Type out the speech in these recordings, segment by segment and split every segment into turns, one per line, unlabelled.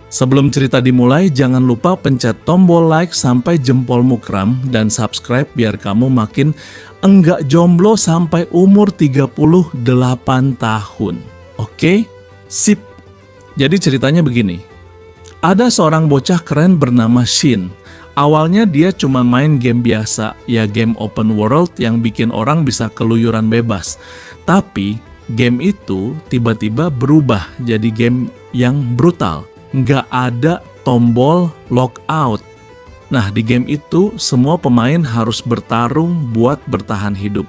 Sebelum cerita dimulai, jangan lupa pencet tombol like sampai jempolmu kram dan subscribe biar kamu makin enggak jomblo sampai umur 38 tahun. Oke? Sip. Jadi ceritanya begini. Ada seorang bocah keren bernama Shin. Awalnya dia cuma main game biasa, ya game open world yang bikin orang bisa keluyuran bebas. Tapi game itu tiba-tiba berubah jadi game yang brutal. Nggak ada tombol lockout. Nah, di game itu semua pemain harus bertarung buat bertahan hidup.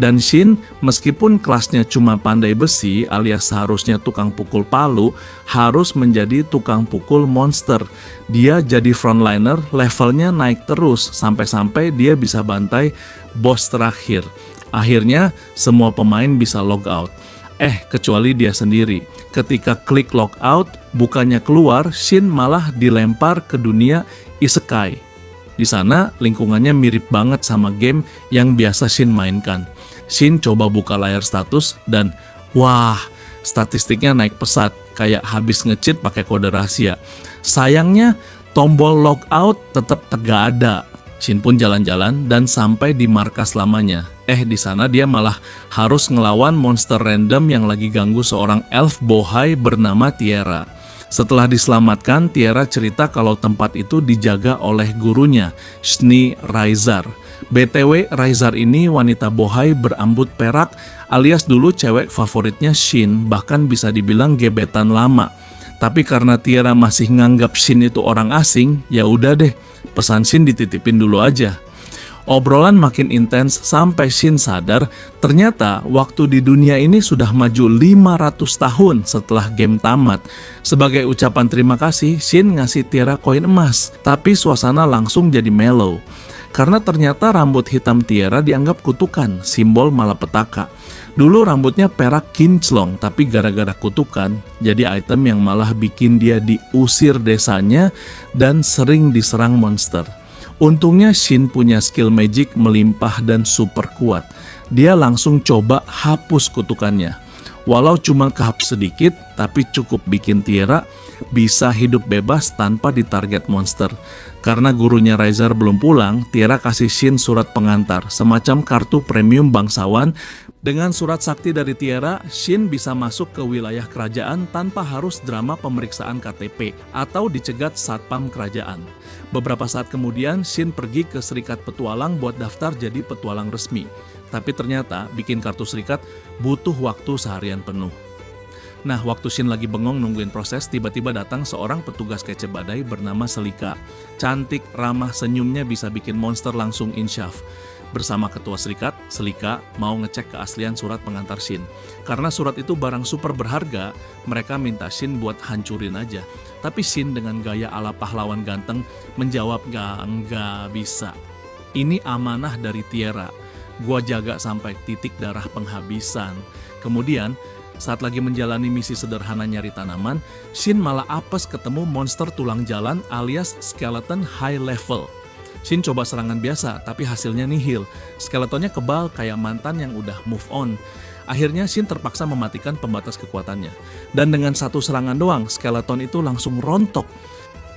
Dan Shin, meskipun kelasnya cuma pandai besi alias seharusnya tukang pukul palu, harus menjadi tukang pukul monster. Dia jadi frontliner, levelnya naik terus sampai-sampai dia bisa bantai boss terakhir. Akhirnya semua pemain bisa logout. Kecuali dia sendiri. Ketika klik logout, bukannya keluar, Shin malah dilempar ke dunia isekai. Di sana lingkungannya mirip banget sama game yang biasa Shin mainkan. Shin coba buka layar status dan wah, statistiknya naik pesat, kayak habis nge-cheat pakai kode rahasia. Sayangnya tombol logout tetap gak ada. Shin pun jalan-jalan dan sampai di markas lamanya. Di sana dia malah harus ngelawan monster random yang lagi ganggu seorang elf bohai bernama Tiara. Setelah diselamatkan, Tiara cerita kalau tempat itu dijaga oleh gurunya, Shni Raizar. BTW, Raizar ini wanita bohai berambut perak alias dulu cewek favoritnya Shin, bahkan bisa dibilang gebetan lama. Tapi karena Tiara masih nganggap Shin itu orang asing, ya udah deh, pesan Shin dititipin dulu aja. Obrolan makin intens sampai Shin sadar ternyata waktu di dunia ini sudah maju 500 tahun setelah game tamat. Sebagai ucapan terima kasih, Shin ngasih Tiara koin emas, tapi suasana langsung jadi mellow. Karena ternyata rambut hitam Tiara dianggap kutukan, simbol malapetaka. Dulu rambutnya perak kinclong, tapi gara-gara kutukan, jadi item yang malah bikin dia diusir desanya dan sering diserang monster. Untungnya Shin punya skill magic melimpah dan super kuat. Dia langsung coba hapus kutukannya. Walau cuma kehapus sedikit, tapi cukup bikin Tiara bisa hidup bebas tanpa ditarget monster. Karena gurunya Raizar belum pulang, Tiara kasih Shin surat pengantar, semacam kartu premium bangsawan. Dengan surat sakti dari Tiara, Shin bisa masuk ke wilayah kerajaan tanpa harus drama pemeriksaan KTP atau dicegat satpam kerajaan. Beberapa saat kemudian, Shin pergi ke Serikat Petualang buat daftar jadi petualang resmi. Tapi ternyata bikin kartu serikat butuh waktu seharian penuh. Nah, waktu Shin lagi bengong nungguin proses, tiba-tiba datang seorang petugas kece badai bernama Selika. Cantik, ramah, senyumnya bisa bikin monster langsung insyaf. Bersama ketua serikat, Selika mau ngecek keaslian surat pengantar Shin. Karena surat itu barang super berharga, mereka minta Shin buat hancurin aja. Tapi Shin dengan gaya ala pahlawan ganteng menjawab nggak bisa. Ini amanah dari Tiara. Gua jaga sampai titik darah penghabisan. Kemudian, saat lagi menjalani misi sederhana nyari tanaman, Shin malah apes ketemu monster tulang jalan alias skeleton high level. Shin coba serangan biasa, tapi hasilnya nihil. Skeletonnya kebal kayak mantan yang udah move on. Akhirnya Shin terpaksa mematikan pembatas kekuatannya. Dan dengan satu serangan doang, skeleton itu langsung rontok.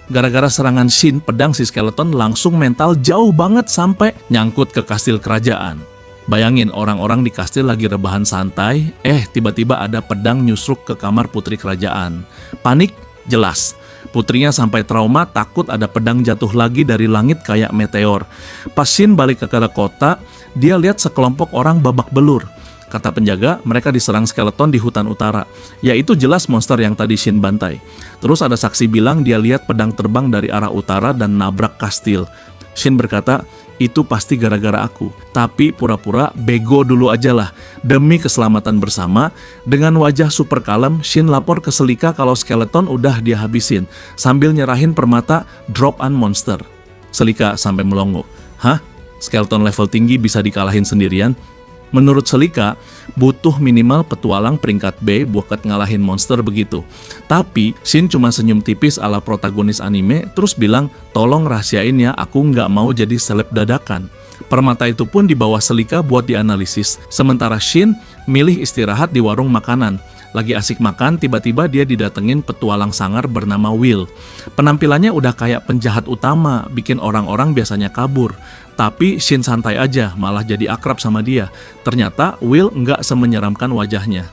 Gara-gara serangan Shin, pedang si skeleton langsung mental jauh banget sampai nyangkut ke kastil kerajaan. Bayangin orang-orang di kastil lagi rebahan santai, tiba-tiba ada pedang nyusruk ke kamar putri kerajaan. Panik? Jelas. Putrinya sampai trauma, takut ada pedang jatuh lagi dari langit kayak meteor. Pas Shin balik ke kota, dia lihat sekelompok orang babak belur. Kata penjaga, mereka diserang skeleton di hutan utara. Yaitu jelas monster yang tadi Shin bantai. Terus ada saksi bilang dia lihat pedang terbang dari arah utara dan nabrak kastil. Shin berkata, itu pasti gara-gara aku. Tapi pura-pura bego dulu aja lah. Demi keselamatan bersama, dengan wajah super kalem, Shin lapor ke Selika kalau skeleton udah dia habisin. Sambil nyerahin permata drop-an monster. Selika sampai melongo. Hah? Skeleton level tinggi bisa dikalahin sendirian? Menurut Selika, butuh minimal petualang peringkat B buat ngalahin monster begitu. Tapi, Shin cuma senyum tipis ala protagonis anime, terus bilang, tolong rahasiain ya, aku nggak mau jadi seleb dadakan. Permata itu pun dibawa Selika buat dianalisis, sementara Shin milih istirahat di warung makanan. Lagi asik makan, tiba-tiba dia didatengin petualang sangar bernama Will. Penampilannya udah kayak penjahat utama, bikin orang-orang biasanya kabur. Tapi Shin santai aja, malah jadi akrab sama dia. Ternyata Will nggak semenyeramkan wajahnya.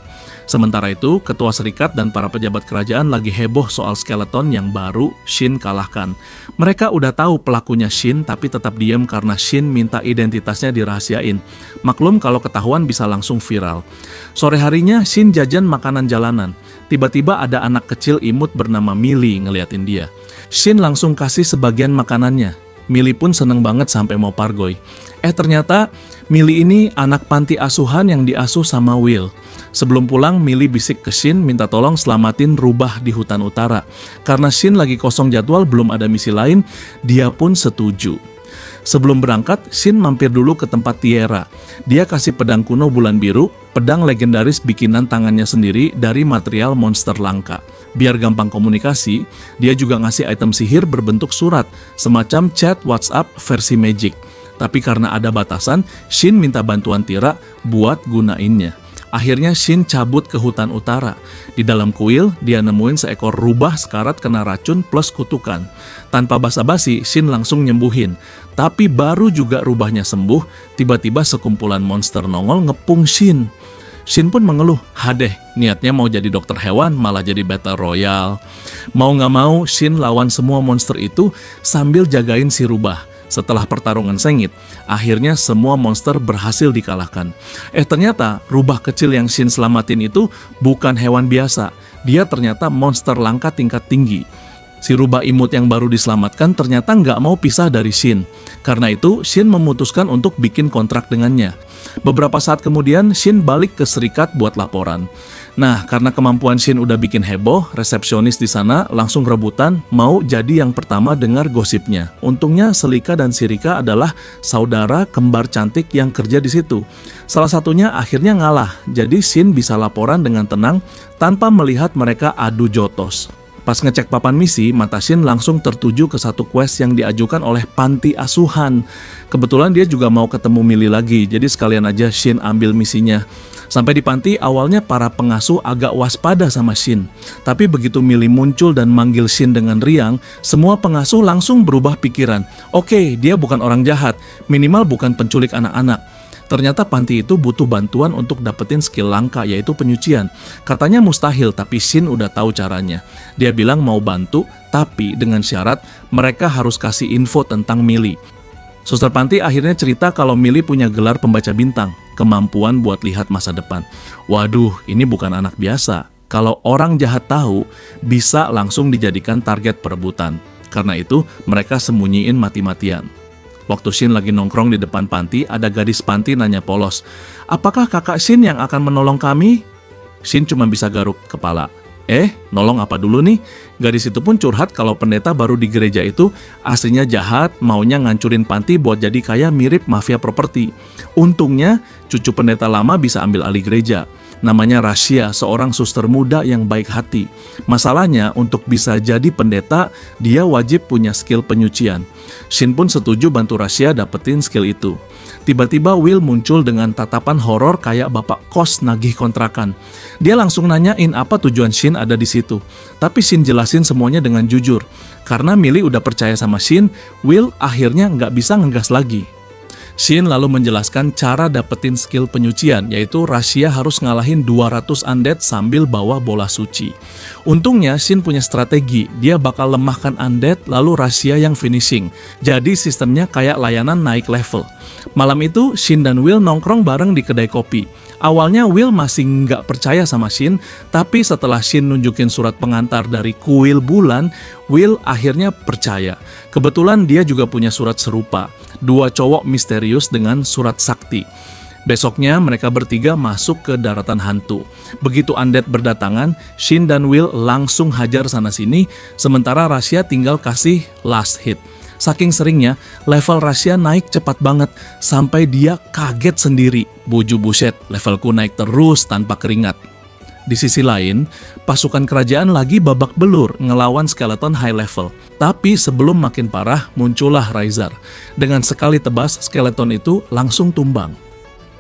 Sementara itu, ketua serikat dan para pejabat kerajaan lagi heboh soal skeleton yang baru Shin kalahkan. Mereka udah tahu pelakunya Shin, tapi tetap diam karena Shin minta identitasnya dirahasiain. Maklum kalau ketahuan bisa langsung viral. Sore harinya, Shin jajan makanan jalanan. Tiba-tiba ada anak kecil imut bernama Millie ngeliatin dia. Shin langsung kasih sebagian makanannya. Millie pun seneng banget sampai mau pargoy. Ternyata Millie ini anak panti asuhan yang diasuh sama Will. Sebelum pulang, Millie bisik ke Shin minta tolong selamatin rubah di hutan utara. Karena Shin lagi kosong jadwal, belum ada misi lain, dia pun setuju. Sebelum berangkat, Shin mampir dulu ke tempat Tiera. Dia kasih pedang kuno bulan biru, pedang legendaris bikinan tangannya sendiri dari material monster langka. Biar gampang komunikasi, dia juga ngasih item sihir berbentuk surat, semacam chat WhatsApp versi Magic. Tapi karena ada batasan, Shin minta bantuan Tiera buat gunainnya. Akhirnya Shin cabut ke hutan utara. Di dalam kuil, dia nemuin seekor rubah sekarat kena racun plus kutukan. Tanpa basa-basi, Shin langsung nyembuhin. Tapi baru juga rubahnya sembuh, tiba-tiba sekumpulan monster nongol ngepung Shin. Shin pun mengeluh, hadeh, niatnya mau jadi dokter hewan malah jadi battle royale. Mau nggak mau, Shin lawan semua monster itu sambil jagain si rubah. Setelah pertarungan sengit, akhirnya semua monster berhasil dikalahkan. Ternyata rubah kecil yang Shin selamatin itu bukan hewan biasa. Dia ternyata monster langka tingkat tinggi. Si rubah imut yang baru diselamatkan ternyata nggak mau pisah dari Shin. Karena itu, Shin memutuskan untuk bikin kontrak dengannya. Beberapa saat kemudian, Shin balik ke serikat buat laporan. Nah, karena kemampuan Shin udah bikin heboh, resepsionis di sana langsung rebutan mau jadi yang pertama dengar gosipnya. Untungnya Selika dan Sirika adalah saudara kembar cantik yang kerja di situ. Salah satunya akhirnya ngalah, jadi Shin bisa laporan dengan tenang tanpa melihat mereka adu jotos. Pas ngecek papan misi, mata Shin langsung tertuju ke satu quest yang diajukan oleh panti asuhan. Kebetulan dia juga mau ketemu Millie lagi, jadi sekalian aja Shin ambil misinya. Sampai di panti, awalnya para pengasuh agak waspada sama Shin. Tapi begitu Millie muncul dan manggil Shin dengan riang, semua pengasuh langsung berubah pikiran. Oke, dia bukan orang jahat, minimal bukan penculik anak-anak. Ternyata panti itu butuh bantuan untuk dapetin skill langka, yaitu penyucian. Katanya mustahil, tapi Shin udah tahu caranya. Dia bilang mau bantu, tapi dengan syarat mereka harus kasih info tentang Millie. Suster panti akhirnya cerita kalau Millie punya gelar pembaca bintang, kemampuan buat lihat masa depan. Waduh, ini bukan anak biasa. Kalau orang jahat tahu, bisa langsung dijadikan target perebutan. Karena itu, mereka sembunyiin mati-matian. Waktu Shin lagi nongkrong di depan panti, ada gadis panti nanya polos, "Apakah kakak Shin yang akan menolong kami?" Shin cuma bisa garuk kepala. Nolong apa dulu nih? Gadis itu pun curhat kalau pendeta baru di gereja itu aslinya jahat, maunya ngancurin panti buat jadi kaya mirip mafia properti. Untungnya, cucu pendeta lama bisa ambil alih gereja. Namanya Rasya, seorang suster muda yang baik hati. Masalahnya, untuk bisa jadi pendeta, dia wajib punya skill penyucian. Shin pun setuju bantu Rasya dapetin skill itu. Tiba-tiba Will muncul dengan tatapan horor kayak bapak kos nagih kontrakan. Dia langsung nanyain apa tujuan Shin ada di situ. Tapi Shin jelasin semuanya dengan jujur. Karena Millie udah percaya sama Shin, Will akhirnya nggak bisa ngegas lagi. Shin lalu menjelaskan cara dapetin skill penyucian, yaitu Rasya harus ngalahin 200 undead sambil bawa bola suci. Untungnya Shin punya strategi, dia bakal lemahkan undead lalu Rasya yang finishing. Jadi sistemnya kayak layanan naik level. Malam itu Shin dan Will nongkrong bareng di kedai kopi. Awalnya Will masih nggak percaya sama Shin, tapi setelah Shin nunjukin surat pengantar dari kuil bulan, Will akhirnya percaya. Kebetulan dia juga punya surat serupa, 2 cowok misterius dengan surat sakti. Besoknya mereka bertiga masuk ke daratan hantu. Begitu undead berdatangan, Shin dan Will langsung hajar sana-sini, sementara Rasya tinggal kasih last hit. Saking seringnya, level Rasya naik cepat banget, sampai dia kaget sendiri. Buju buset, levelku naik terus tanpa keringat. Di sisi lain, pasukan kerajaan lagi babak belur ngelawan skeleton high level. Tapi sebelum makin parah, muncullah Raizar. Dengan sekali tebas, skeleton itu langsung tumbang.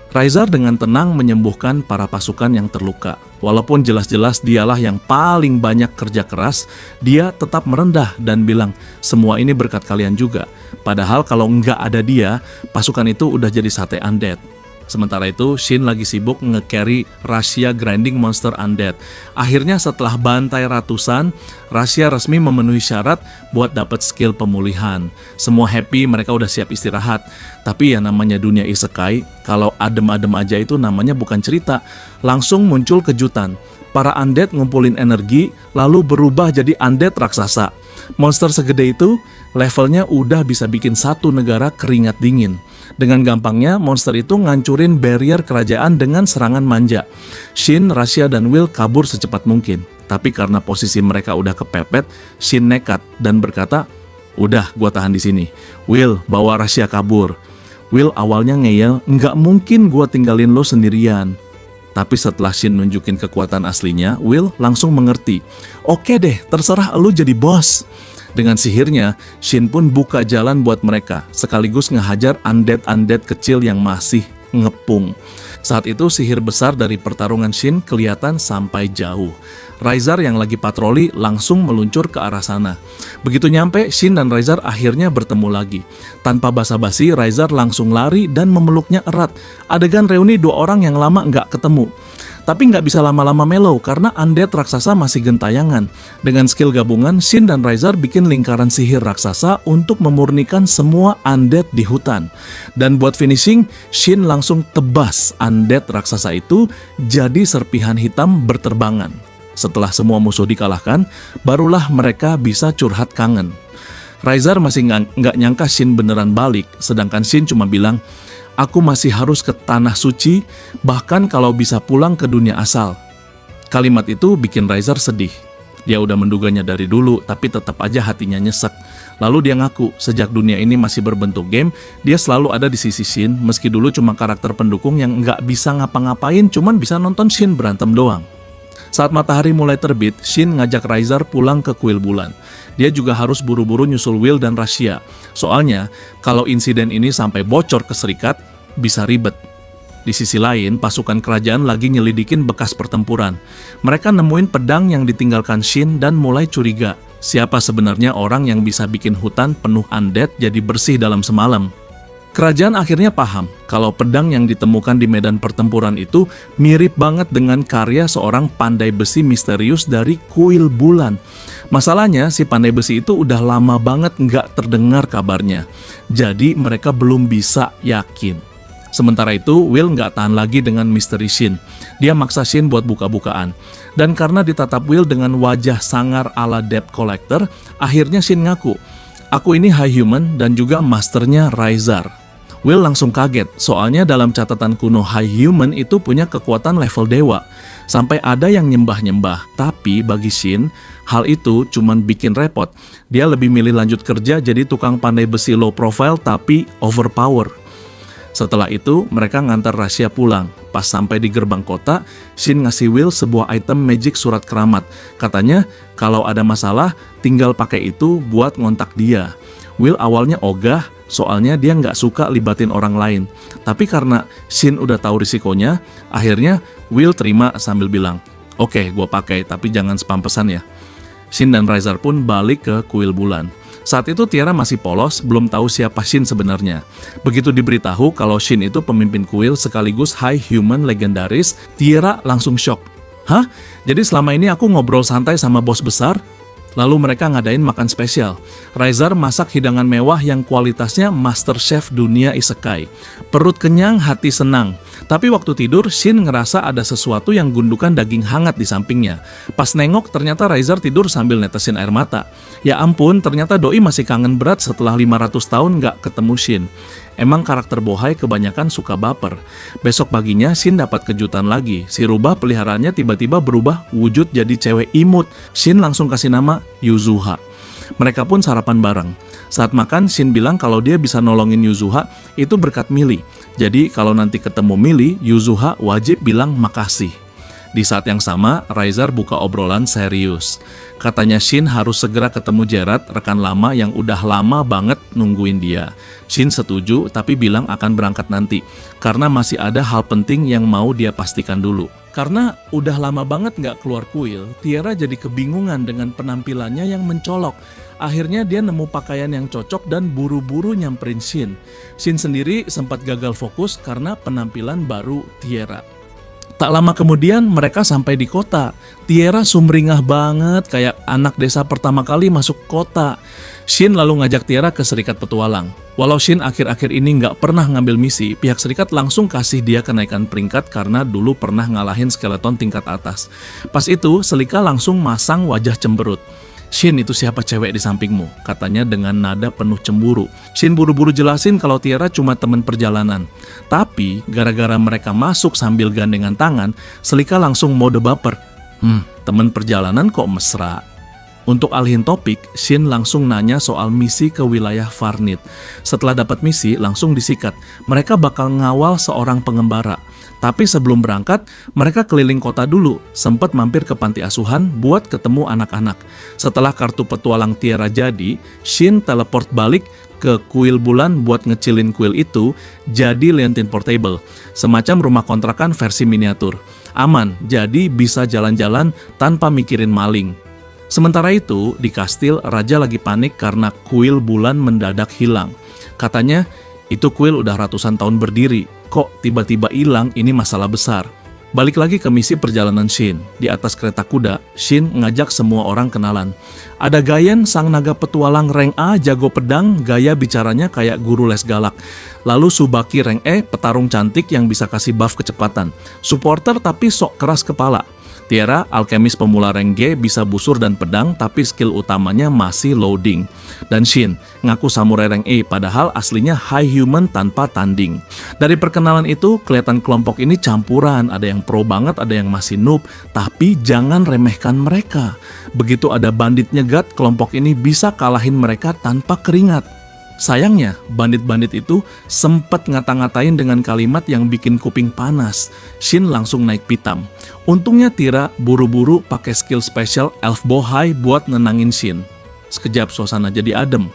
Raizar dengan tenang menyembuhkan para pasukan yang terluka. Walaupun jelas-jelas dialah yang paling banyak kerja keras, dia tetap merendah dan bilang, semua ini berkat kalian juga. Padahal kalau nggak ada dia, pasukan itu udah jadi sate undead. Sementara itu, Shin lagi sibuk nge-carry rahasia grinding monster undead. Akhirnya setelah bantai ratusan, rahasia resmi memenuhi syarat buat dapat skill pemulihan. Semua happy, mereka udah siap istirahat. Tapi ya namanya dunia isekai, kalau adem-adem aja itu namanya bukan cerita. Langsung muncul kejutan. Para undead ngumpulin energi, lalu berubah jadi undead raksasa. Monster segede itu, levelnya udah bisa bikin satu negara keringat dingin. Dengan gampangnya, monster itu ngancurin barrier kerajaan dengan serangan manja. Shin, Rasia, dan Will kabur secepat mungkin. Tapi karena posisi mereka udah kepepet, Shin nekat dan berkata, "Udah, gua tahan di sini. Will, bawa Rasia kabur." Will awalnya ngeyel, "Nggak mungkin gua tinggalin lo sendirian." Tapi setelah Shin nunjukin kekuatan aslinya, Will langsung mengerti. "Oke deh, terserah lo jadi bos." Dengan sihirnya, Shin pun buka jalan buat mereka, sekaligus ngehajar undead-undead kecil yang masih ngepung. Saat itu sihir besar dari pertarungan Shin kelihatan sampai jauh. Raizar yang lagi patroli langsung meluncur ke arah sana. Begitu nyampe, Shin dan Raizar akhirnya bertemu lagi. Tanpa basa-basi, Raizar langsung lari dan memeluknya erat. Adegan reuni dua orang yang lama nggak ketemu. Tapi nggak bisa lama-lama mellow karena undead raksasa masih gentayangan. Dengan skill gabungan, Shin dan Raizar bikin lingkaran sihir raksasa untuk memurnikan semua undead di hutan. Dan buat finishing, Shin langsung tebas undead raksasa itu jadi serpihan hitam berterbangan. Setelah semua musuh dikalahkan, barulah mereka bisa curhat kangen. Raizar masih nggak nyangka Shin beneran balik, sedangkan Shin cuma bilang, "Aku masih harus ke tanah suci, bahkan kalau bisa pulang ke dunia asal." Kalimat itu bikin Raizar sedih. Dia udah menduganya dari dulu, tapi tetap aja hatinya nyesek. Lalu dia ngaku, sejak dunia ini masih berbentuk game, dia selalu ada di sisi Shin, meski dulu cuma karakter pendukung yang nggak bisa ngapa-ngapain, cuman bisa nonton Shin berantem doang. Saat matahari mulai terbit, Shin ngajak Raizar pulang ke kuil bulan. Dia juga harus buru-buru nyusul Will dan Rasia. Soalnya, kalau insiden ini sampai bocor ke Serikat, bisa ribet. Di sisi lain, pasukan kerajaan lagi nyelidikin bekas pertempuran. Mereka nemuin pedang yang ditinggalkan Shin dan mulai curiga. Siapa sebenarnya orang yang bisa bikin hutan penuh undead jadi bersih dalam semalam? Kerajaan akhirnya paham kalau pedang yang ditemukan di medan pertempuran itu mirip banget dengan karya seorang pandai besi misterius dari kuil bulan. Masalahnya si pandai besi itu udah lama banget nggak terdengar kabarnya. Jadi mereka belum bisa yakin. Sementara itu, Will nggak tahan lagi dengan misteri Shin. Dia maksa Shin buat buka-bukaan. Dan karena ditatap Will dengan wajah sangar ala debt collector, akhirnya Shin ngaku, "Aku ini high human dan juga masternya Raizar." Will langsung kaget, soalnya dalam catatan kuno high human itu punya kekuatan level dewa. Sampai ada yang nyembah-nyembah, tapi bagi Shin, hal itu cuman bikin repot. Dia lebih milih lanjut kerja jadi tukang pandai besi low profile tapi overpower. Setelah itu, mereka ngantar Rasia pulang. Pas sampai di gerbang kota, Shin ngasih Will sebuah item magic surat keramat. Katanya, kalau ada masalah, tinggal pakai itu buat ngontak dia. Will awalnya ogah, soalnya dia nggak suka libatin orang lain. Tapi karena Shin udah tahu risikonya, akhirnya Will terima sambil bilang, "Oke, gua pakai, tapi jangan spam pesan ya." Shin dan Raizar pun balik ke kuil bulan. Saat itu Tiara masih polos, belum tahu siapa Shin sebenarnya. Begitu diberitahu kalau Shin itu pemimpin kuil sekaligus high human legendaris, Tiara langsung shock. "Hah? Jadi selama ini aku ngobrol santai sama bos besar?" Lalu mereka ngadain makan spesial. Raizar masak hidangan mewah yang kualitasnya master chef dunia isekai. Perut kenyang, hati senang. Tapi waktu tidur, Shin ngerasa ada sesuatu yang gundukan daging hangat di sampingnya. Pas nengok, ternyata Raizar tidur sambil netesin air mata. Ya ampun, ternyata doi masih kangen berat setelah 500 tahun nggak ketemu Shin. Emang karakter bohai kebanyakan suka baper. Besok paginya Shin dapat kejutan lagi. Si rubah peliharaannya tiba-tiba berubah wujud jadi cewek imut. Shin langsung kasih nama Yuzuha. Mereka pun sarapan bareng. Saat makan, Shin bilang kalau dia bisa nolongin Yuzuha itu berkat Millie. Jadi kalau nanti ketemu Millie, Yuzuha wajib bilang makasih. Di saat yang sama, Raizar buka obrolan serius. Katanya Shin harus segera ketemu Gerard, rekan lama yang udah lama banget nungguin dia. Shin setuju tapi bilang akan berangkat nanti, karena masih ada hal penting yang mau dia pastikan dulu. Karena udah lama banget nggak keluar kuil, Tiara jadi kebingungan dengan penampilannya yang mencolok. Akhirnya dia nemu pakaian yang cocok dan buru-buru nyamperin Shin. Shin sendiri sempat gagal fokus karena penampilan baru Tiara. Tak lama kemudian mereka sampai di kota. Tiara sumringah banget kayak anak desa pertama kali masuk kota. Shin lalu ngajak Tiara ke Serikat Petualang. Walau Shin akhir-akhir ini nggak pernah ngambil misi, pihak Serikat langsung kasih dia kenaikan peringkat karena dulu pernah ngalahin skeleton tingkat atas. Pas itu Selika langsung masang wajah cemberut. Shin, itu siapa cewek di sampingmu? Katanya dengan nada penuh cemburu. Shin buru-buru jelasin kalau Tiara cuma teman perjalanan. Tapi gara-gara mereka masuk sambil gandengan tangan, Selika langsung mode baper. Teman perjalanan kok mesra? Untuk alihin topik, Shin langsung nanya soal misi ke wilayah Varnit. Setelah dapat misi, langsung disikat. Mereka bakal ngawal seorang pengembara. Tapi sebelum berangkat, mereka keliling kota dulu, sempat mampir ke panti asuhan buat ketemu anak-anak. Setelah kartu petualang Tiara jadi, Shin teleport balik ke kuil bulan buat ngecilin kuil itu jadi Leontyne Portable, semacam rumah kontrakan versi miniatur. Aman, jadi bisa jalan-jalan tanpa mikirin maling. Sementara itu, di kastil, Raja lagi panik karena kuil bulan mendadak hilang. Katanya, itu kuil udah ratusan tahun berdiri, kok tiba-tiba hilang, ini masalah besar. Balik lagi ke misi perjalanan Shin. Di atas kereta kuda, Shin ngajak semua orang kenalan. Ada Gayen, sang naga petualang rank A, jago pedang, gaya bicaranya kayak guru les galak. Lalu Tsubaki rank E, petarung cantik yang bisa kasih buff kecepatan. Supporter tapi sok keras kepala. Tiara, alkemis pemula rank G, bisa busur dan pedang, tapi skill utamanya masih loading. Dan Shin, ngaku samurai rank E, padahal aslinya high human tanpa tanding. Dari perkenalan itu, kelihatan kelompok ini campuran, ada yang pro banget, ada yang masih noob, tapi jangan remehkan mereka. Begitu ada bandit nyegat, kelompok ini bisa kalahin mereka tanpa keringat. Sayangnya, bandit-bandit itu sempat ngata-ngatain dengan kalimat yang bikin kuping panas. Shin langsung naik pitam. Untungnya Tiara buru-buru pakai skill spesial Elf Bohai buat nenangin Shin. Sekejap suasana jadi adem.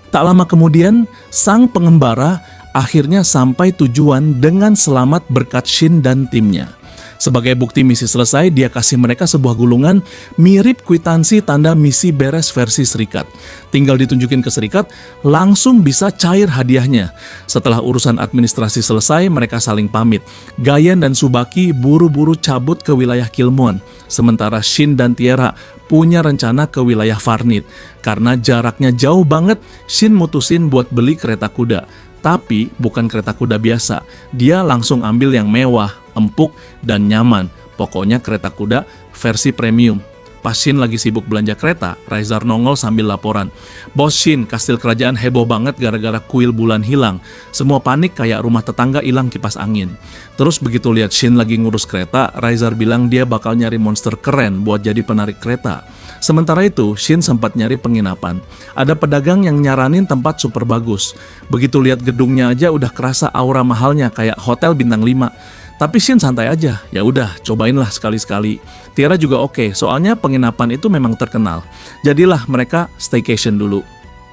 Tak lama kemudian, sang pengembara akhirnya sampai tujuan dengan selamat berkat Shin dan timnya. Sebagai bukti misi selesai, dia kasih mereka sebuah gulungan mirip kwitansi tanda misi beres versi Serikat. Tinggal ditunjukin ke Serikat, langsung bisa cair hadiahnya. Setelah urusan administrasi selesai, mereka saling pamit. Gayen dan Tsubaki buru-buru cabut ke wilayah Kilmon. Sementara Shin dan Tiara punya rencana ke wilayah Varnit. Karena jaraknya jauh banget, Shin mutusin buat beli kereta kuda. Tapi bukan kereta kuda biasa, dia langsung ambil yang mewah, empuk, dan nyaman. Pokoknya kereta kuda versi premium. Pas Shin lagi sibuk belanja kereta, Raizar nongol sambil laporan. Bos Shin, kastil kerajaan heboh banget gara-gara kuil bulan hilang. Semua panik kayak rumah tetangga hilang kipas angin. Terus begitu lihat Shin lagi ngurus kereta, Raizar bilang dia bakal nyari monster keren buat jadi penarik kereta. Sementara itu, Shin sempat nyari penginapan. Ada pedagang yang nyaranin tempat super bagus. Begitu lihat gedungnya aja udah kerasa aura mahalnya kayak hotel bintang 5. Tapi Shin santai aja, ya udah cobainlah sekali-sekali. Tiara juga oke, soalnya penginapan itu memang terkenal. Jadilah mereka staycation dulu.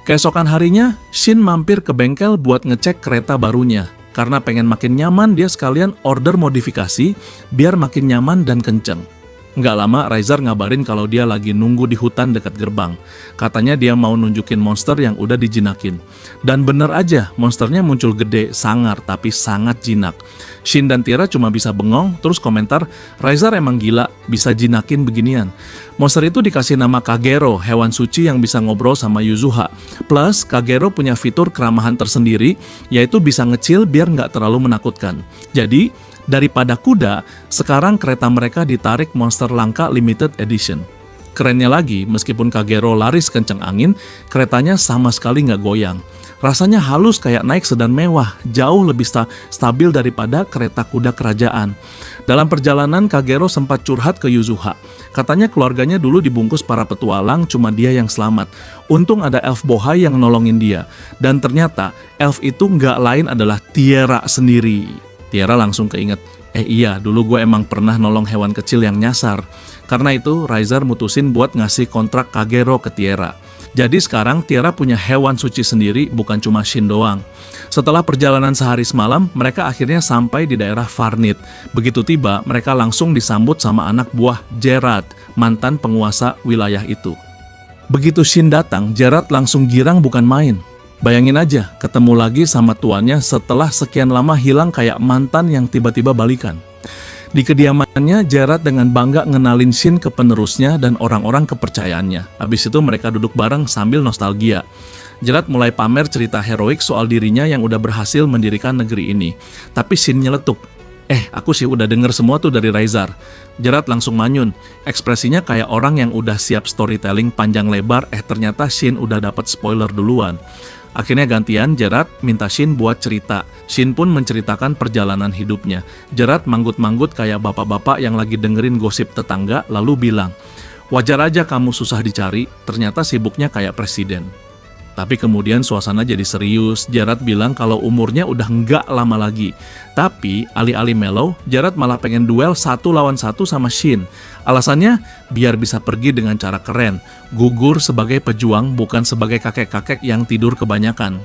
Keesokan harinya, Shin mampir ke bengkel buat ngecek kereta barunya. Karena pengen makin nyaman, dia sekalian order modifikasi biar makin nyaman dan kenceng. Nggak lama, Raizar ngabarin kalau dia lagi nunggu di hutan dekat gerbang. Katanya dia mau nunjukin monster yang udah dijinakin. Dan bener aja, monsternya muncul gede, sangar, tapi sangat jinak. Shin dan Tiara cuma bisa bengong, terus komentar, Raizar emang gila, bisa jinakin beginian. Monster itu dikasih nama Kagero, hewan suci yang bisa ngobrol sama Yuzuha. Plus, Kagero punya fitur keramahan tersendiri, yaitu bisa ngecil biar nggak terlalu menakutkan. Jadi, daripada kuda, sekarang kereta mereka ditarik monster langka limited edition. Kerennya lagi, meskipun Kagero laris kenceng angin, keretanya sama sekali nggak goyang. Rasanya halus kayak naik sedan mewah, jauh lebih stabil daripada kereta kuda kerajaan. Dalam perjalanan, Kagero sempat curhat ke Yuzuha. Katanya keluarganya dulu dibungkus para petualang, cuma dia yang selamat. Untung ada Elf Bohai yang nolongin dia. Dan ternyata, elf itu nggak lain adalah Tiara sendiri. Tiara langsung keinget, Iya, dulu gue emang pernah nolong hewan kecil yang nyasar. Karena itu, Raizer mutusin buat ngasih kontrak Kagero ke Tiara. Jadi sekarang Tiara punya hewan suci sendiri, bukan cuma Shin doang. Setelah perjalanan sehari semalam, mereka akhirnya sampai di daerah Farnit. Begitu tiba, mereka langsung disambut sama anak buah Gerard, mantan penguasa wilayah itu. Begitu Shin datang, Gerard langsung girang bukan main. Bayangin aja, ketemu lagi sama tuannya setelah sekian lama hilang kayak mantan yang tiba-tiba balikan. Di kediamannya, Gerard dengan bangga ngenalin Shin ke penerusnya dan orang-orang kepercayaannya. Habis itu mereka duduk bareng sambil nostalgia. Gerard mulai pamer cerita heroik soal dirinya yang udah berhasil mendirikan negeri ini. Tapi Shin nyeletuk, aku sih udah denger semua tuh dari Raizer. Gerard langsung manyun, ekspresinya kayak orang yang udah siap storytelling panjang lebar, ternyata Shin udah dapat spoiler duluan. Akhirnya gantian, Gerard minta Shin buat cerita. Shin pun menceritakan perjalanan hidupnya. Gerard manggut-manggut kayak bapak-bapak yang lagi dengerin gosip tetangga, lalu bilang, wajar aja kamu susah dicari, ternyata sibuknya kayak presiden. Tapi kemudian suasana jadi serius. Gerard bilang kalau umurnya udah nggak lama lagi. Tapi alih-alih mellow, Gerard malah pengen duel 1 lawan 1 sama Shin. Alasannya biar bisa pergi dengan cara keren, gugur sebagai pejuang bukan sebagai kakek-kakek yang tidur kebanyakan.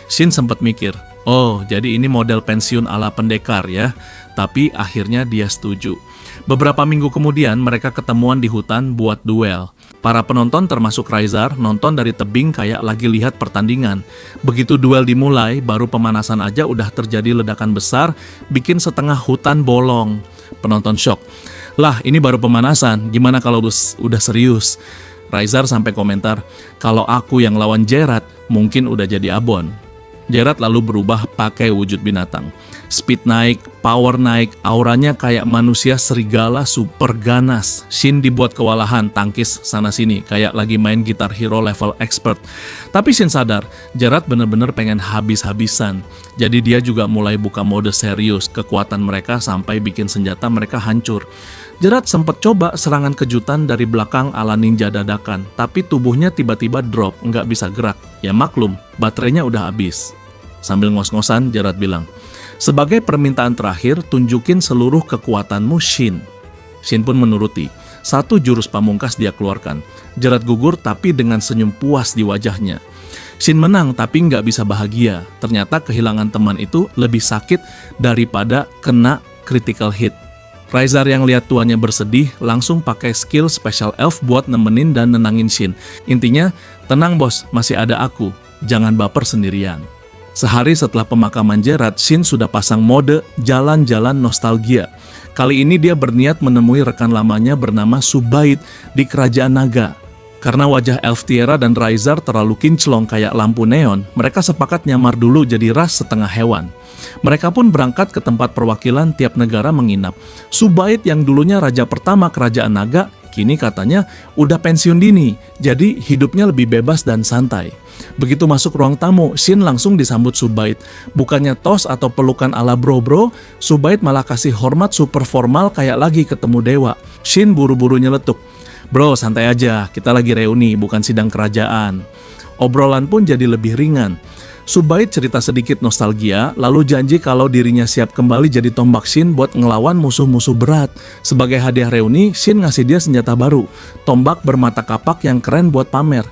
Shin sempat mikir, oh jadi ini model pensiun ala pendekar ya. Tapi akhirnya dia setuju. Beberapa minggu kemudian mereka ketemuan di hutan buat duel. Para penonton termasuk Raizer nonton dari tebing kayak lagi lihat pertandingan. Begitu duel dimulai, baru pemanasan aja udah terjadi ledakan besar, bikin setengah hutan bolong. Penonton shock. Lah ini baru pemanasan, gimana kalau udah serius? Raizer sampai komentar, kalau aku yang lawan Gerard, mungkin udah jadi abon. Gerard lalu berubah pakai wujud binatang. Speed naik, power naik, auranya kayak manusia serigala super ganas. Shin dibuat kewalahan, tangkis sana-sini, kayak lagi main gitar hero level expert. Tapi Shin sadar, Gerard bener-bener pengen habis-habisan. Jadi dia juga mulai buka mode serius, kekuatan mereka sampai bikin senjata mereka hancur. Gerard sempat coba serangan kejutan dari belakang ala ninja dadakan, tapi tubuhnya tiba-tiba drop, nggak bisa gerak. Ya maklum, baterainya udah habis. Sambil ngos-ngosan, Gerard bilang, sebagai permintaan terakhir, tunjukin seluruh kekuatanmu, Shin. Shin pun menuruti. 1 jurus pamungkas dia keluarkan. Gerard gugur tapi dengan senyum puas di wajahnya. Shin menang tapi nggak bisa bahagia. Ternyata kehilangan teman itu lebih sakit daripada kena critical hit. Raizer yang lihat tuannya bersedih langsung pakai skill special elf buat nemenin dan nenangin Shin. Intinya, tenang bos, masih ada aku. Jangan baper sendirian. Sehari setelah pemakaman Gerard, Shin sudah pasang mode jalan-jalan nostalgia. Kali ini dia berniat menemui rekan lamanya bernama Subait di Kerajaan Naga. Karena wajah elf Tiara dan Raizer terlalu kinclong kayak lampu neon, mereka sepakat nyamar dulu jadi ras setengah hewan. Mereka pun berangkat ke tempat perwakilan tiap negara menginap. Subait yang dulunya raja pertama Kerajaan Naga, kini katanya udah pensiun dini, jadi hidupnya lebih bebas dan santai. Begitu masuk ruang tamu, Shin langsung disambut Subait. Bukannya tos atau pelukan ala bro-bro, Subait malah kasih hormat super formal kayak lagi ketemu dewa. Shin buru-buru nyeletuk, bro santai aja, kita lagi reuni, bukan sidang kerajaan. Obrolan pun jadi lebih ringan. Subait cerita sedikit nostalgia, lalu janji kalau dirinya siap kembali jadi tombak Shin buat ngelawan musuh-musuh berat. Sebagai hadiah reuni, Shin ngasih dia senjata baru, tombak bermata kapak yang keren buat pamer.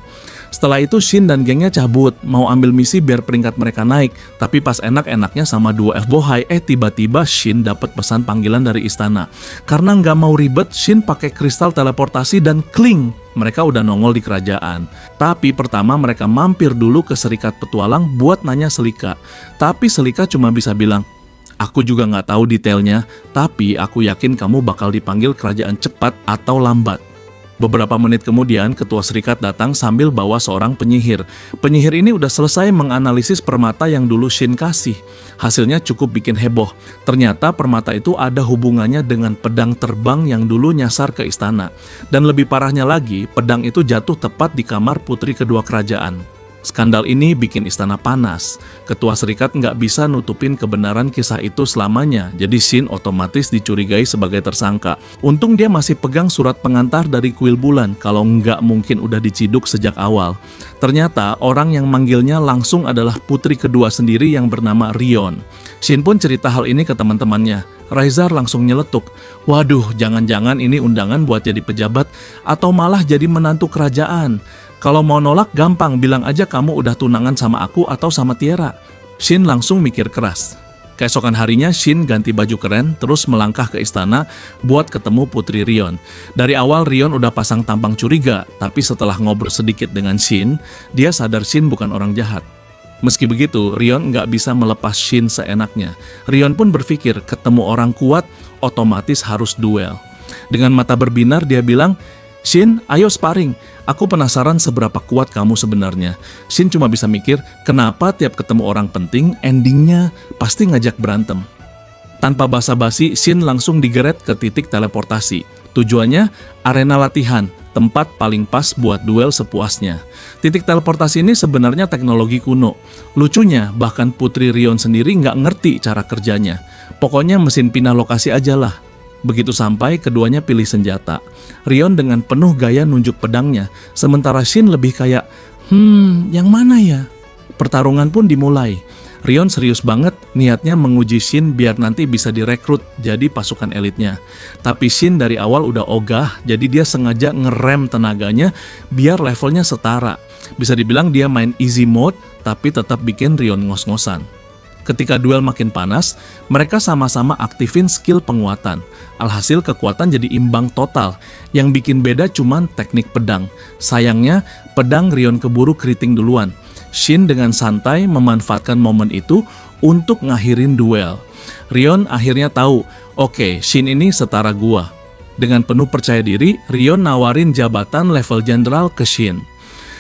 Setelah itu Shin dan gengnya cabut, mau ambil misi biar peringkat mereka naik. Tapi pas enak-enaknya sama dua elf bohai, tiba-tiba Shin dapat pesan panggilan dari istana. Karena nggak mau ribet, Shin pakai kristal teleportasi dan kling, mereka udah nongol di kerajaan. Tapi pertama mereka mampir dulu ke Serikat Petualang buat nanya Selika. Tapi Selika cuma bisa bilang, aku juga nggak tahu detailnya, tapi aku yakin kamu bakal dipanggil kerajaan cepat atau lambat. Beberapa menit kemudian, ketua serikat datang sambil bawa seorang penyihir. Penyihir ini udah selesai menganalisis permata yang dulu Shin kasih. Hasilnya cukup bikin heboh. Ternyata permata itu ada hubungannya dengan pedang terbang yang dulu nyasar ke istana. Dan lebih parahnya lagi, pedang itu jatuh tepat di kamar putri kedua kerajaan. Skandal ini bikin istana panas. Ketua serikat nggak bisa nutupin kebenaran kisah itu selamanya, jadi Shin otomatis dicurigai sebagai tersangka. Untung dia masih pegang surat pengantar dari kuil bulan, kalau nggak mungkin udah diciduk sejak awal. Ternyata orang yang manggilnya langsung adalah putri kedua sendiri yang bernama Rion. Shin pun cerita hal ini ke teman-temannya. Raizar langsung nyeletuk, waduh jangan-jangan ini undangan buat jadi pejabat atau malah jadi menantu kerajaan. Kalau mau nolak gampang, bilang aja kamu udah tunangan sama aku atau sama Tiara. Shin langsung mikir keras. Keesokan harinya Shin ganti baju keren terus melangkah ke istana buat ketemu putri Rion. Dari awal Rion udah pasang tampang curiga, tapi setelah ngobrol sedikit dengan Shin, dia sadar Shin bukan orang jahat. Meski begitu, Rion nggak bisa melepas Shin seenaknya. Rion pun berpikir ketemu orang kuat otomatis harus duel. Dengan mata berbinar dia bilang, Shin, ayo sparring. Aku penasaran seberapa kuat kamu sebenarnya. Shin cuma bisa mikir, kenapa tiap ketemu orang penting, endingnya pasti ngajak berantem. Tanpa basa-basi, Shin langsung digeret ke titik teleportasi. Tujuannya, arena latihan, tempat paling pas buat duel sepuasnya. Titik teleportasi ini sebenarnya teknologi kuno. Lucunya, bahkan Putri Rion sendiri nggak ngerti cara kerjanya. Pokoknya mesin pindah lokasi aja lah. Begitu sampai, keduanya pilih senjata. Rion dengan penuh gaya nunjuk pedangnya, sementara Shin lebih kayak, yang mana ya? Pertarungan pun dimulai. Rion serius banget, niatnya menguji Shin biar nanti bisa direkrut jadi pasukan elitnya. Tapi Shin dari awal udah ogah, jadi dia sengaja ngerem tenaganya biar levelnya setara. Bisa dibilang dia main easy mode, tapi tetap bikin Rion ngos-ngosan. Ketika duel makin panas, mereka sama-sama aktifin skill penguatan. Alhasil kekuatan jadi imbang total. Yang bikin beda cuman teknik pedang. Sayangnya, pedang Rion keburu keriting duluan. Shin dengan santai memanfaatkan momen itu untuk ngakhirin duel. Rion akhirnya tahu, oke, Shin ini setara gua. Dengan penuh percaya diri, Rion nawarin jabatan level jenderal ke Shin.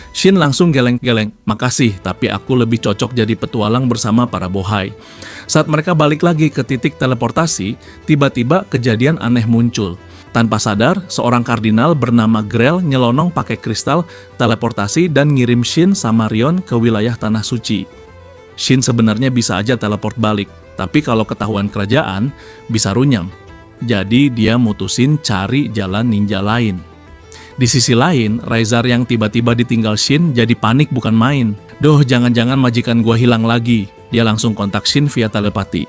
Shin langsung geleng-geleng, makasih, tapi aku lebih cocok jadi petualang bersama para bohai. Saat mereka balik lagi ke titik teleportasi, tiba-tiba kejadian aneh muncul. Tanpa sadar, seorang kardinal bernama Grell nyelonong pakai kristal teleportasi dan ngirim Shin sama Rion ke wilayah Tanah Suci. Shin sebenarnya bisa aja teleport balik, tapi kalau ketahuan kerajaan, bisa runyam. Jadi dia mutusin cari jalan ninja lain. Di sisi lain, Raizar yang tiba-tiba ditinggal Shin jadi panik bukan main. Duh, jangan-jangan majikan gua hilang lagi. Dia langsung kontak Shin via telepati.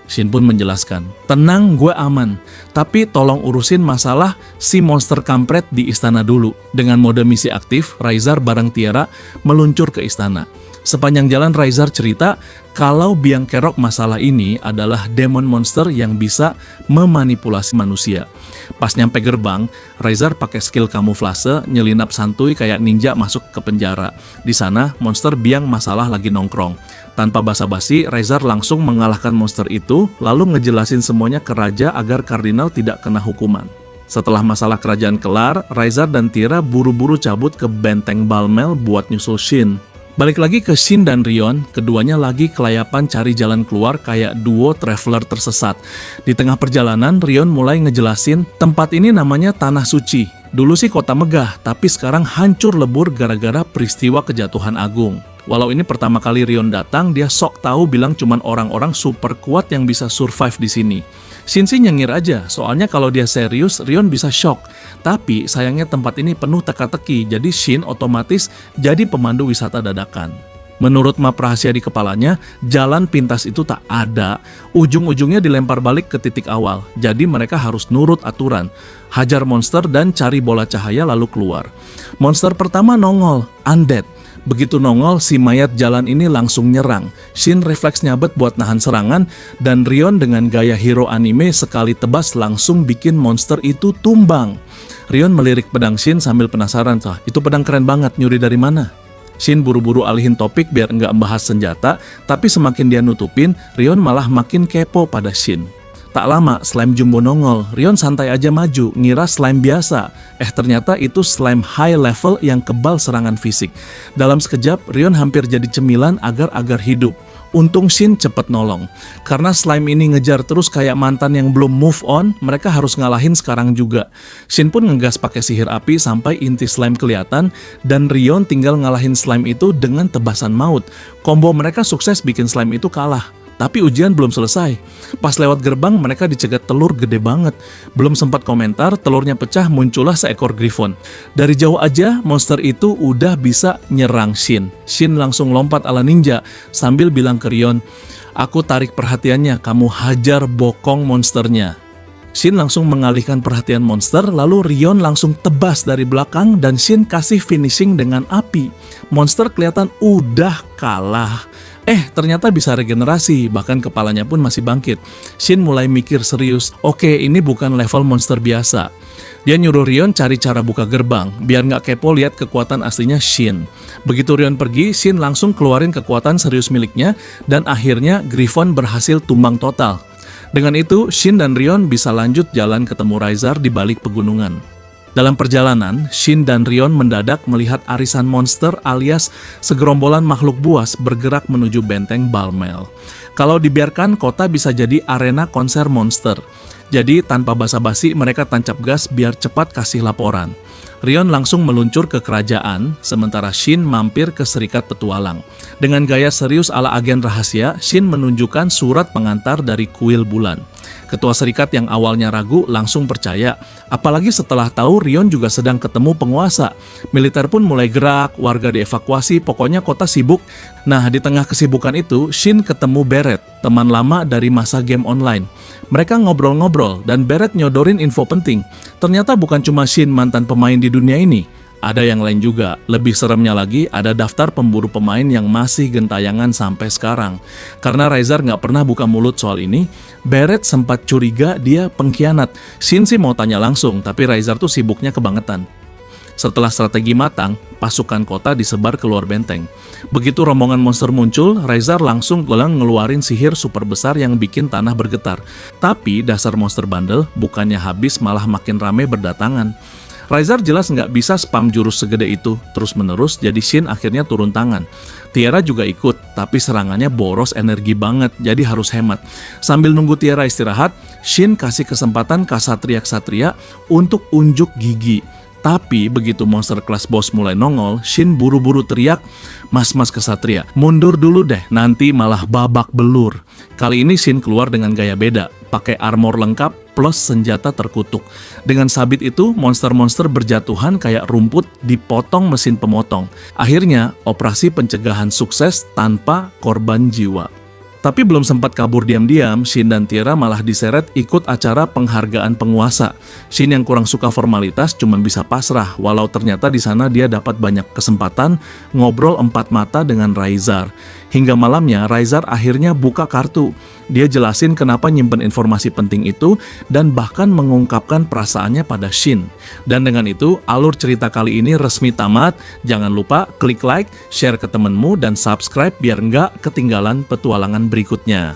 Shin pun menjelaskan, tenang, gue aman. Tapi tolong urusin masalah si monster kampret di istana dulu. Dengan mode misi aktif, Raizar bareng Tiara meluncur ke istana. Sepanjang jalan Raizar cerita kalau biang kerok masalah ini adalah demon monster yang bisa memanipulasi manusia. Pas nyampe gerbang, Raizar pakai skill kamuflase nyelinap santuy kayak ninja masuk ke penjara. Di sana, monster biang masalah lagi nongkrong. Tanpa basa-basi, Raizar langsung mengalahkan monster itu, lalu ngejelasin semuanya ke raja agar kardinal tidak kena hukuman. Setelah masalah kerajaan kelar, Raizar dan Tiara buru-buru cabut ke benteng Balmel buat nyusul Shin. Balik lagi ke Shin dan Rion, keduanya lagi kelayapan cari jalan keluar kayak duo traveler tersesat. Di tengah perjalanan, Rion mulai ngejelasin tempat ini namanya Tanah Suci. Dulu sih kota megah, tapi sekarang hancur lebur gara-gara peristiwa kejatuhan agung. Walau ini pertama kali Rion datang, dia sok tahu bilang cuman orang-orang super kuat yang bisa survive di sini. Shin sih nyengir aja, soalnya kalau dia serius, Rion bisa shock. Tapi sayangnya tempat ini penuh teka-teki, jadi Shin otomatis jadi pemandu wisata dadakan. Menurut map rahasia di kepalanya, jalan pintas itu tak ada, ujung-ujungnya dilempar balik ke titik awal. Jadi mereka harus nurut aturan, hajar monster dan cari bola cahaya lalu keluar. Monster pertama nongol, undead. Begitu nongol, si mayat jalan ini langsung nyerang. Shin refleks nyabet buat nahan serangan, dan Rion dengan gaya hero anime sekali tebas langsung bikin monster itu tumbang. Rion melirik pedang Shin sambil penasaran, itu pedang keren banget, nyuri dari mana? Shin buru-buru alihin topik biar nggak bahas senjata, tapi semakin dia nutupin, Rion malah makin kepo pada Shin. Tak lama, slime jumbo nongol. Rion santai aja maju, ngira slime biasa. Ternyata itu slime high level yang kebal serangan fisik. Dalam sekejap, Rion hampir jadi cemilan agar-agar hidup. Untung Shin cepet nolong. Karena slime ini ngejar terus kayak mantan yang belum move on, mereka harus ngalahin sekarang juga. Shin pun ngegas pakai sihir api sampai inti slime kelihatan, dan Rion tinggal ngalahin slime itu dengan tebasan maut. Combo mereka sukses bikin slime itu kalah. Tapi ujian belum selesai. Pas lewat gerbang mereka dicegat telur gede banget. Belum sempat komentar, telurnya pecah, muncullah seekor griffon. Dari jauh aja monster itu udah bisa nyerang Shin. Shin langsung lompat ala ninja sambil bilang ke Rion, "Aku tarik perhatiannya, kamu hajar bokong monsternya." Shin langsung mengalihkan perhatian monster, lalu Rion langsung tebas dari belakang dan Shin kasih finishing dengan api. Monster kelihatan udah kalah. Ternyata bisa regenerasi, bahkan kepalanya pun masih bangkit. Shin mulai mikir serius, oke, ini bukan level monster biasa. Dia nyuruh Rion cari cara buka gerbang, biar nggak kepo lihat kekuatan aslinya Shin. Begitu Rion pergi, Shin langsung keluarin kekuatan serius miliknya, dan akhirnya Griffon berhasil tumbang total. Dengan itu, Shin dan Rion bisa lanjut jalan ketemu Raizar di balik pegunungan. Dalam perjalanan, Shin dan Rion mendadak melihat arisan monster alias segerombolan makhluk buas bergerak menuju benteng Balmel. Kalau dibiarkan, kota bisa jadi arena konser monster. Jadi tanpa basa-basi mereka tancap gas biar cepat kasih laporan. Rion langsung meluncur ke kerajaan, sementara Shin mampir ke Serikat Petualang. Dengan gaya serius ala agen rahasia, Shin menunjukkan surat pengantar dari kuil bulan. Ketua serikat yang awalnya ragu langsung percaya, apalagi setelah tahu Rion juga sedang ketemu penguasa. Militer pun mulai gerak, warga dievakuasi, pokoknya kota sibuk. Nah, di tengah kesibukan itu, Shin ketemu Beret, teman lama dari masa game online. Mereka ngobrol-ngobrol dan Beret nyodorin info penting. Ternyata bukan cuma Shin mantan pemain di dunia ini. Ada yang lain juga. Lebih seremnya lagi, ada daftar pemburu pemain yang masih gentayangan sampai sekarang. Karena Raizar nggak pernah buka mulut soal ini, Beret sempat curiga dia pengkhianat. Shin sih mau tanya langsung, tapi Raizar tuh sibuknya kebangetan. Setelah strategi matang, pasukan kota disebar keluar benteng. Begitu rombongan monster muncul, Raizar langsung ngeluarin sihir super besar yang bikin tanah bergetar. Tapi dasar monster bandel bukannya habis malah makin rame berdatangan. Raizar jelas nggak bisa spam jurus segede itu terus-menerus, jadi Shin akhirnya turun tangan. Tiara juga ikut, tapi serangannya boros energi banget, jadi harus hemat. Sambil nunggu Tiara istirahat, Shin kasih kesempatan Ksatria-Ksatria untuk unjuk gigi. Tapi begitu monster kelas boss mulai nongol, Shin buru-buru teriak, "Mas-mas Ksatria, mundur dulu deh, nanti malah babak belur." Kali ini Shin keluar dengan gaya beda, pakai armor lengkap plus senjata terkutuk. Dengan sabit itu, monster-monster berjatuhan kayak rumput dipotong mesin pemotong. Akhirnya, operasi pencegahan sukses tanpa korban jiwa. Tapi belum sempat kabur diam-diam, Shin dan Tiara malah diseret ikut acara penghargaan penguasa. Shin yang kurang suka formalitas cuma bisa pasrah, walau ternyata di sana dia dapat banyak kesempatan ngobrol empat mata dengan Raizar. Hingga malamnya, Raizar akhirnya buka kartu. Dia jelasin kenapa nyimpen informasi penting itu dan bahkan mengungkapkan perasaannya pada Shin. Dan dengan itu, alur cerita kali ini resmi tamat. Jangan lupa klik like, share ke temenmu, dan subscribe biar nggak ketinggalan petualangan berikutnya.